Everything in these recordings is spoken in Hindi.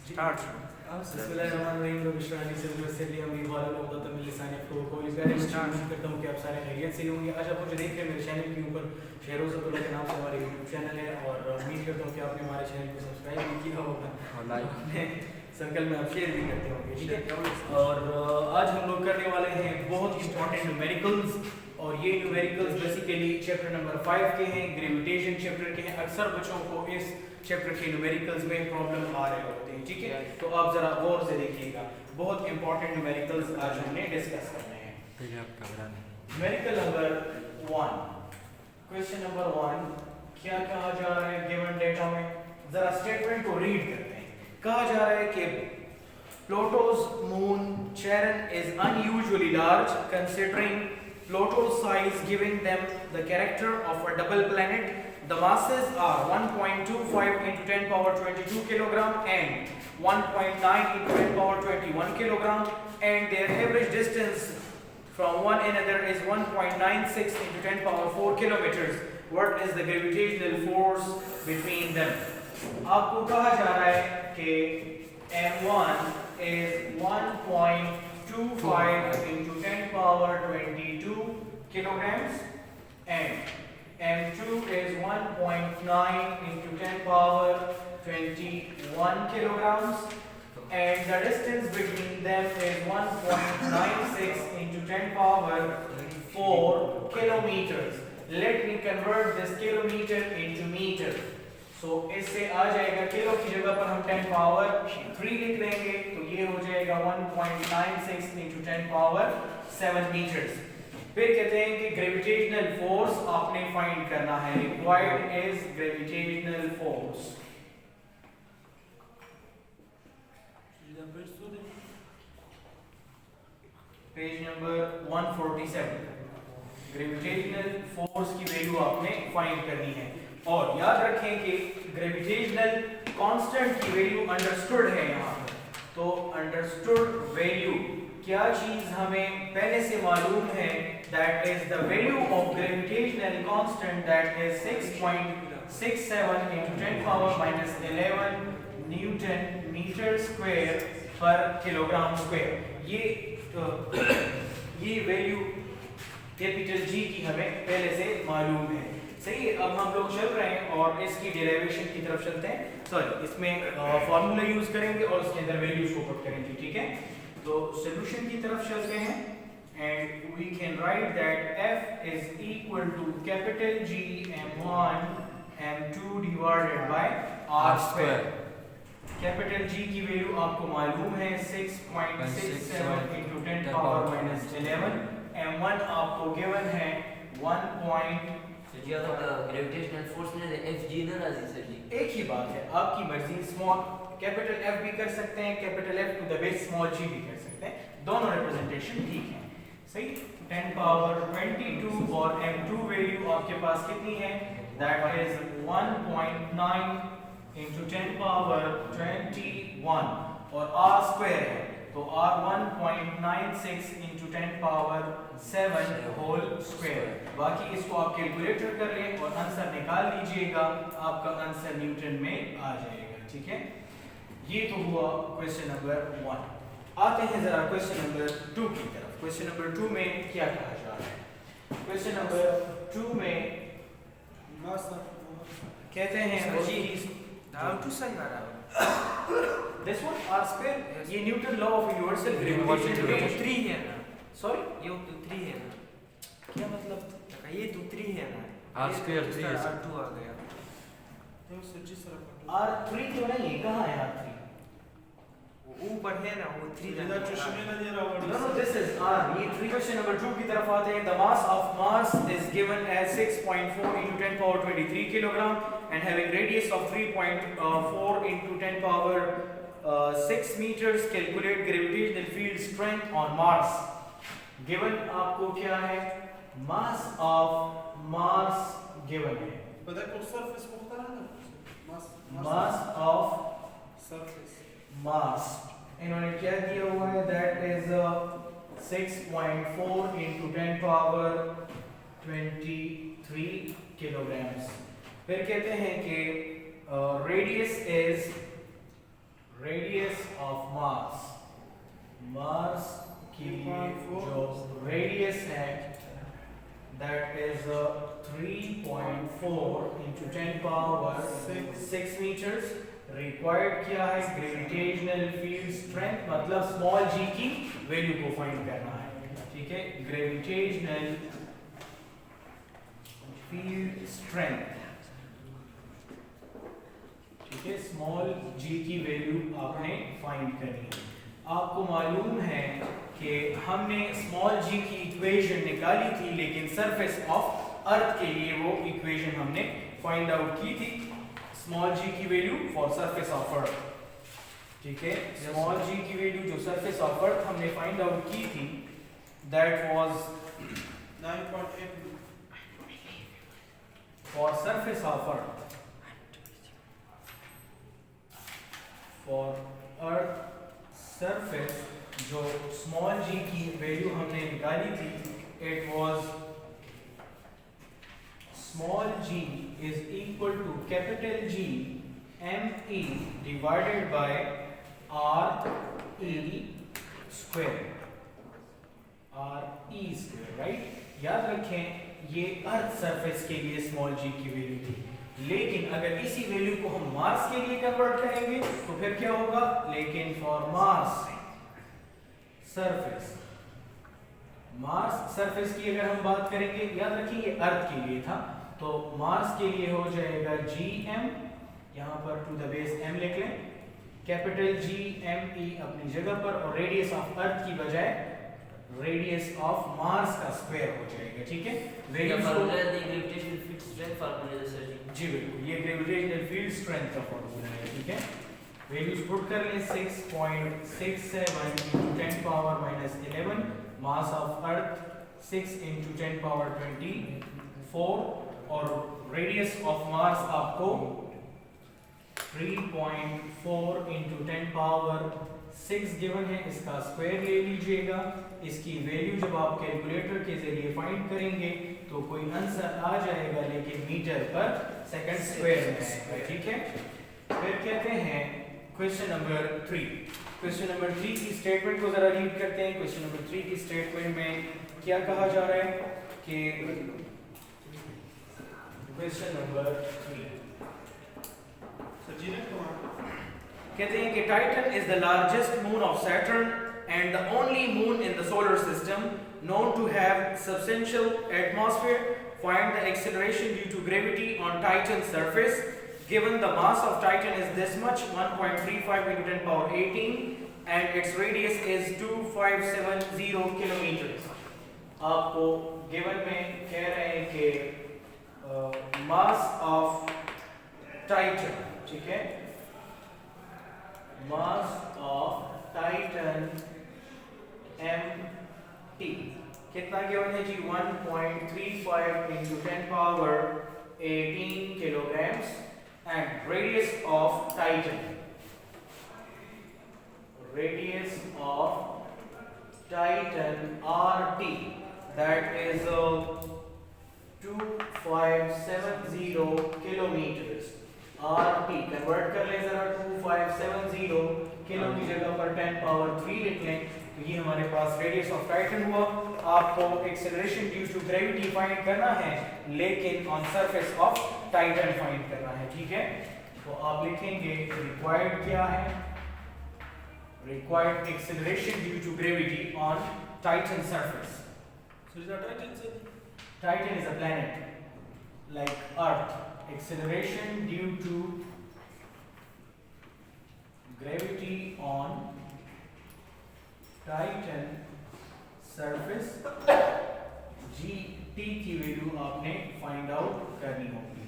स्टार्ट बिस्मिल्लाहिर्रहमानिर्रहीम करता हूँ कि आप सारे खैरियत से होंगे। आज आप मुझे देख रहे हैं मेरे चैनल के ऊपर शहरोज़ अब्दुल्ला के नाम से हमारे यूट्यूब चैनल है और उम्मीद करता हूँ कि आपने हमारे चैनल को सब्सक्राइब भी किया होगा और अपने सर्कल में आप शेयर भी करते होंगे, ठीक है। और आज हम लोग करने वाले हैं बहुत इंपॉर्टेंट न्यूमेरिकल्स और ये न्यूमेरिकल्स बेसिकली चैप्टर नंबर 5 के हैं, ग्रेविटेशन चैप्टर के हैं। अक्सर बच्चों को इस चैप्टर के न्यूमेरिकल्स में प्रॉब्लम आ रहे होते हैं, ठीक है। तो आप जरा गौर से देखिएगा, बहुत इंपॉर्टेंट न्यूमेरिकल्स आज हमने डिस्कस करने हैं। न्यूमेरिकल नंबर 1, क्वेश्चन नंबर 1 क्या कहा जा रहा है गिवन डेटा में, जरा स्टेटमेंट को रीड करते हैं। कहा जा रहा है कि Pluto's moon Charon is unusually large considering Pluto's size, giving them the character of a double planet. The masses are 1.25 into 10 power 22 kilogram and 1.9 into 10 power 21 kilogram, and their average distance from one another is 1.96 into 10 power 4 kilometers. What is the gravitational force between them? आपको कहा जा रहा है कि M1 is 1.25 into 10 power 22 kilograms and M2 is 1.9 into 10 power 21 kilograms, and the distance between them is 1.96 into 10 power 4 kilometers. Let me convert this kilometer into meter. So इससे आ जाएगा, किलो की जगह पर हम 10 पावर 3 लिख देंगे, तो ये हो जाएगा 1.96 into 10 पावर 7 मीटर्स। फिर कहते हैं कि ग्रेविटेशनल फोर्स आपने फाइंड करना है। Required is gravitational force. Page number 147, gravitational force की वैल्यू आपने फाइंड करनी है। और याद रखें कि ग्रेविटेशनल कांस्टेंट की वैल्यू अंडरस्टूड है यहाँ पर। तो अंडरस्टूड वैल्यू क्या चीज हमें पहले से मालूम है, that is the value of gravitational constant, that is 6.67 into 10 power minus 11 newton metre square per kilogram square. ये वैल्यू कैपिटल जी की हमें पहले से मालूम है, सही है। अब हम लोग चल रहे हैं और इसकी डेरिवेशन की तरफ चलते हैं। सॉरी, इसमें फार्मूला यूज करेंगे और उसके अंदर वैल्यूज को पुट करेंगे, ठीक है। तो सॉल्यूशन की तरफ चलते हैं and we can write that f is equal to capital G m1 m2 divided by r square. Capital G की वैल्यू आपको मालूम है 6.67 into 10 पावर माइनस 11, m1 आपको गिवन है 1. ग्रेविटेशनल फोर्स ने Fg ना राजी सर जी, एक ही बात है, आपकी मर्जी। स्मॉल कैपिटल F भी कर सकते हैं, capital F to the base small g भी कर सकते हैं, दोनों रिप्रेजेंटेशन ठीक है, सही। 10 पावर 22 और m2 वैल्यू आपके पास कितनी है, दैट इज 1.9 into 10 पावर 21 और r स्क्वायर है, तो r 1.96 into 10 power 7 whole square. बाकी इसको आप कैलकुलेटर कर लें और आंसर निकाल लीजिएगा, आपका आंसर न्यूटन में आ जाएगा, ठीक है। ये तो हुआ क्वेश्चन नंबर 1। आते हैं जरा क्वेश्चन नंबर 2 की तरफ। क्वेश्चन नंबर 2 में क्या कहा जा रहा है? क्वेश्चन नंबर 2 में कहते हैं जी दिस वन r स्क्वायर, ये Newton law of universal gravitation में 3 है ना। सॉरी, ये तो 3 है ना, क्या मतलब? ये तो 3 है ना, r स्क्वायर 3 है, r2 आ गया। r3 तो नहीं है, कहाँ है r3? ऊपर है ना वो 3 No, this is r। ये 3 क्वेश्चन नंबर 2 की तरफ आते हैं। The mass of Mars is given as 6.4 into 10 power 23 kilogram and having radius of 3.4 into 10 power 6 meters. Calculate gravitational field strength on Mars. Given आपको क्या है, mass of Mars given है, mass of Mars इन्होंने क्या दिया हुआ है, that is 6.4 into 10 power 23 kilograms। फिर कहते हैं कि radius radius of Mars, Mars की जो रेडियस है that is 3.4 into 10 power 6 meters। Required क्या है, ग्रेविटेशनल फील्ड स्ट्रेंथ मतलब स्मॉल जी की वैल्यू को फाइंड करना है, ठीक है। ग्रेविटेशनल फील्ड स्ट्रेंथ, ठीक है, स्मॉल जी की वैल्यू आपने फाइंड करनी है। आपको मालूम है कि हमने स्मॉल जी की इक्वेशन निकाली थी, लेकिन सरफेस ऑफ अर्थ के लिए वो इक्वेशन हमने फाइंड आउट की थी, स्मॉल जी की वैल्यू फॉर सरफेस ऑफ अर्थ, ठीक है। स्मॉल जी की वैल्यू जो सरफेस ऑफ अर्थ हमने फाइंड आउट की थी that was 9.8 for surface of earth, for earth surface जो स्मॉल जी की वैल्यू हमने निकाली थी, it was small G is equal to capital G M E divided by R E square, R E square, right. याद रखें ये अर्थ सरफेस के लिए स्मॉल जी की वैल्यू थी, लेकिन अगर इसी वैल्यू को हम मास के लिए कन्वर्ट करेंगे तो फिर क्या होगा, लेकिन for mass surface, mass surface की अगर हम बात करेंगे, याद रखिए ये अर्थ के लिए था, तो मास के लिए हो जाएगा जी एम, यहां पर टू द बेस एम लिख लें, कैपिटल जी एम ई अपनी जगह पर, और रेडियस ऑफ अर्थ की बजाय रेडियस ऑफ मार्स का स्क्वायर हो जाएगा, ठीक है। ग्रेविटेशनल फील्ड स्ट्रेंथ फार्मूला जैसा जी बिल्कुल, ये ग्रेविटेशनल फील्ड स्ट्रेंथ का फार्मूला है, ठीक है। वैल्यूज पुट कर लें, 6.67 into 10 power minus 11, mass of earth 6 into 10 power 24, और रेडियस ऑफ मार्स आपको 3.4 into 10 power 6 गिवन है, इसका स्क्वायर ले लीजिएगा। इसकी वैल्यू जब आप कैलकुलेटर के जरिए फाइंड करेंगे तो कोई आंसर आ जाएगा, लेकिन मीटर पर सेकंड स्क्वायर में आएगा, ठीक है। फिर कहते हैं क्वेश्चन नंबर 3। क्वेश्चन नंबर 3 की स्टेटमेंट को जरा रीड करते हैं। क्वेश्चन नंबर 3 की स्टेटमेंट में क्या कहा जा रहा है कि क्वेश्चन नंबर 3 कहते हैं कि Titan is the largest moon of Saturn and the only moon in the solar system known to have substantial atmosphere. Find the acceleration due to gravity on Titan's surface. Given the mass of Titan is this much, 1.35 into 10 power 18, and its radius is 2570 kilometers. आपको given में कह रहे हैं कि mass of Titan, ठीक है, mass of Titan MT कितना गिवन है जी, 1.35 into 10 power 18 kilograms, and radius of Titan, radius of Titan RT, that is 2570 kilometers। RT convert कर ले जरा, 2570 किलो की जगह पर 10 पावर 3 लिख लें, तो ये हमारे पास रेडियस ऑफ टाइटन हुआ। आपको acceleration due to gravity find करना है, लेकिन on surface of Titan find करना है, ठीक है। तो आप लिखेंगे रिक्वायर्ड क्या है, required acceleration due to gravity on Titan surface. Titan is a planet like Earth. Acceleration due to gravity on Titan surface, GT की वैल्यू आपने फाइंड आउट करनी होगी।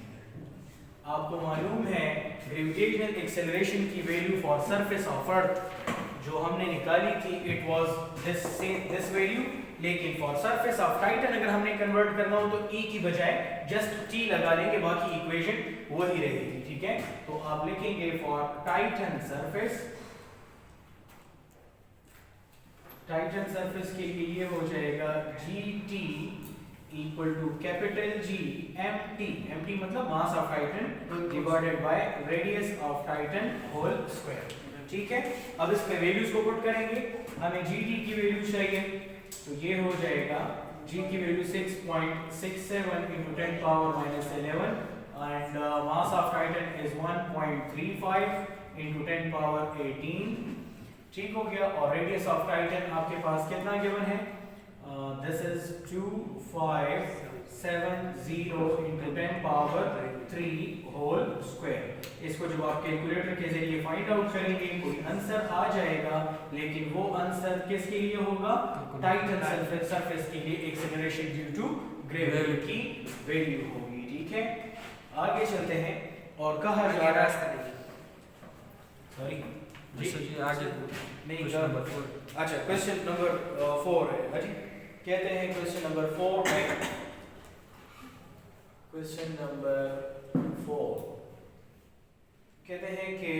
आपको मालूम है ग्रेविटेशनल एक्सेलरेशन की वैल्यू फॉर सरफेस ऑफ अर्थ जो हमने निकाली थी, इट वाज दिस वैल्यू, लेकिन फॉर सरफेस ऑफ टाइटन अगर हमने कन्वर्ट करना हो तो E की बजाय जस्ट T लगा लेंगे, बाकी इक्वेशन वही रहेगी, ठीक है। तो आप लिखेंगे for Titan surface, Titan surface के लिए ये हो जाएगा GT equal to capital G MT मतलब mass of Titan divided by radius of Titan whole square. ठीक है। अब इस पे वैल्यूज को पुट करेंगे, हमें GT की वैल्यू चाहिए, तो ये हो जाएगा G की value 6.67 into 10 power minus 11 and mass of Titan is 1.35 into 10 power 18, ठीक हो गया। और रेडियस ऑफ टाइटन आपके पास कितना गिवन है, this is 2570 into 10 power 3 whole square. इसको जब आप कैलकुलेटर के जरिए फाइंड आउट करेंगे कोई आंसर आ जाएगा, लेकिन वो आंसर किसके लिए होगा, टाइटन सरफेस के लिए एक्सेलरेशन ड्यू टू ग्रेविटी की वैल्यू होगी, ठीक है। आगे चलते हैं और कहा जा रहा है, सॉरी जी आगे नहीं नंबर 4। अच्छा क्वेश्चन नंबर 4 है अजी, कहते हैं क्वेश्चन नंबर 4 में, क्वेश्चन नंबर 4 कहते हैं कि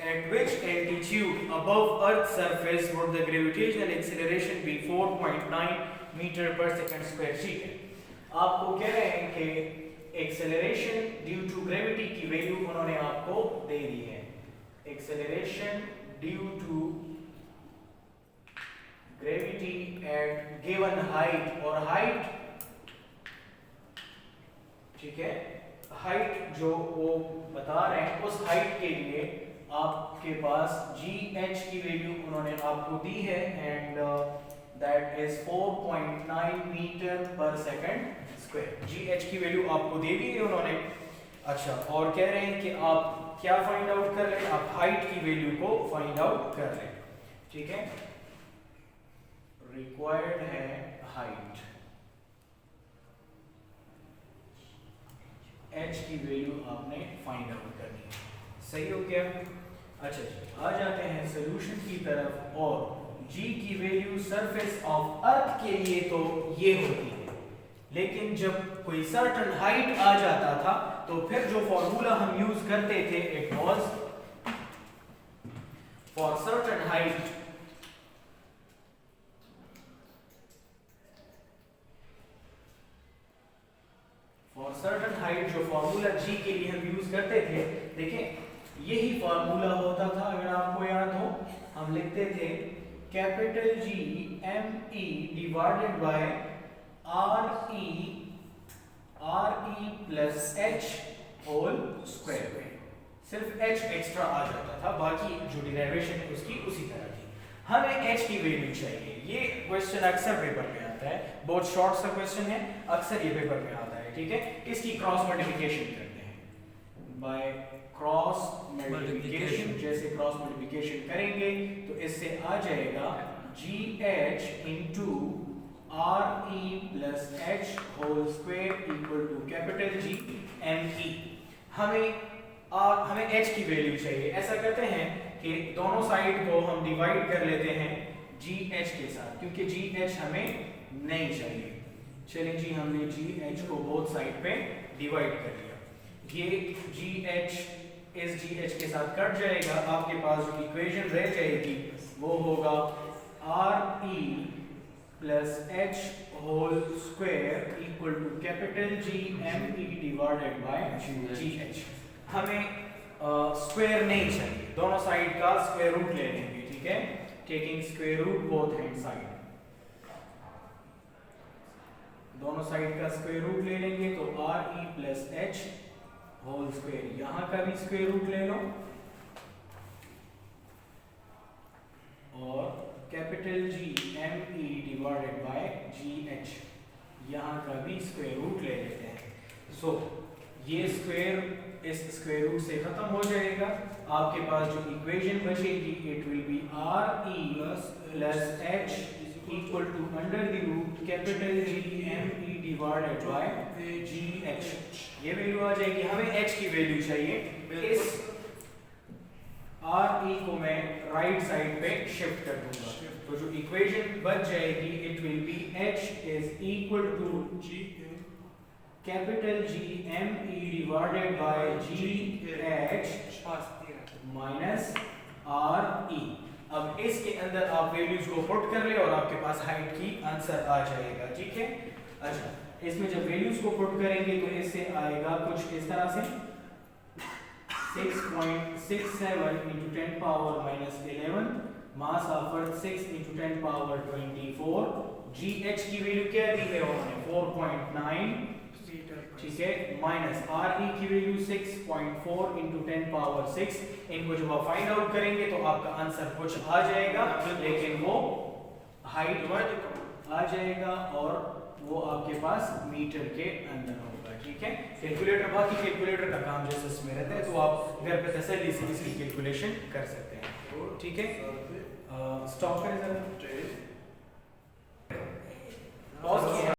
at which altitude above earth surface would the gravitational acceleration be 4.9 metre per second square, ठीक है। आपको कह रहे हैं कि एक्सेलरेशन ड्यू टू ग्रेविटी की वैल्यू उन्होंने आपको दे दी है, acceleration due to gravity at given height, और हाइट ठीक है, हाइट जो वो बता रहे हैं उस हाइट के लिए आपके पास GH की वैल्यू उन्होंने आपको दी है and that is 4.9 metre per second square. GH की वैल्यू आपको दे दी है उन्होंने। अच्छा, और कह रहे हैं कि आप क्या फाइंड आउट कर लें, आप हाइट की वैल्यू को फाइंड आउट कर लें, ठीक है। रिक्वायर्ड है हाइट, H की वैल्यू आपने फाइंड आउट करनी है, सही हो गया। अच्छा जी, आ जाते हैं सॉल्यूशन की तरफ, और G की वैल्यू सरफेस ऑफ अर्थ के लिए तो ये होती है, लेकिन जब कोई सर्टेन हाइट आ जाता था तो फिर जो फॉर्मूला हम यूज करते थे, it was for certain height for certain height, जो फॉर्मूला G के लिए हम यूज करते थे, देखें यही फॉर्मूला होता था, अगर आपको याद हो हम लिखते थे capital G M E divided by R E plus H whole square. सिर्फ H एक्स्ट्रा आ जाता था, बाकी जो डिराइवेशन है उसकी उसी तरह थी। हमें H की वैल्यू चाहिए, ये क्वेश्चन अक्सर पेपर में आता है, बहुत शॉर्ट सा क्वेश्चन है, अक्सर ये पेपर में आता है, ठीक है। इसकी क्रॉस मल्टीप्लिकेशन करते हैं बाय क्रॉस मल्टीप्लिकेशन, जैसे क्रॉस मल्टीप्लिकेशन करेंगे तो इससे आ जाएगा GH into RE plus H whole square equal to capital G ME। हमें H की वैल्यू चाहिए। ऐसा करते हैं कि दोनों साइड को हम डिवाइड कर लेते हैं GH के साथ, क्योंकि GH हमें नहीं चाहिए। चलिए जी, हमने GH को बोथ साइड पे डिवाइड कर लिया, ये GH इस GH के साथ कट जाएगा, आपके पास जो इक्वेशन रह जाएगी वो होगा RE plus H whole square equal to capital G ME divided by GH। हमें स्क्वायर नहीं चाहिए, दोनों साइड का स्क्वायर रूट ले लेंगे, ठीक है, taking square root both hand side, दोनों साइड का स्क्वायर रूट ले लेंगे तो RE plus H whole square, यहां का भी स्क्वायर रूट ले लो, और capital G ME divided by GH, यहां का भी स्क्वायर रूट ले लेते हैं। सो ये स्क्वायर इस स्क्वायर रूट से खत्म हो जाएगा, आपके पास जो इक्वेशन बचेगी it will be RE plus H equal to under the root capital G ME divided by GH, ये वैल्यू आ जाएगी। हमें H की वैल्यू चाहिए, इस RE को मैं राइट साइड पे शिफ्ट कर दूंगा, तो जो इक्वेशन बच जाएगी it will be H is equal to capital G ME divided by GH minus RE। अब इसके अंदर आप वैल्यूज को पुट कर ले और आपके पास हाइट की आंसर आ जाएगा, ठीक है। अच्छा, इसमें जब वैल्यूज को पुट करेंगे तो इससे आएगा कुछ इस तरह से 6.67 into 10 power minus 11, mass offered 6 into 10 power 24, GH की वैल्यू क्या दी है उन्होंने 4.9, ठीक है, माइनस RE की वैल्यू 6.4 into 10 power 6। इनको जब आप फाइंड आउट करेंगे तो आपका आंसर कुछ आ जाएगा, लेकिन वो हाइट आ जाएगा और वो आपके पास मीटर के अंदर होगा, ठीक है। कैलकुलेटर, बाकी कैलकुलेटर का काम जैसे इसमें रहता है, तो आप घर पे तसल्ली से इसकी कैलकुलेशन कर सकते हैं, ठीक है। स्टॉप करें जरा, पॉज किया।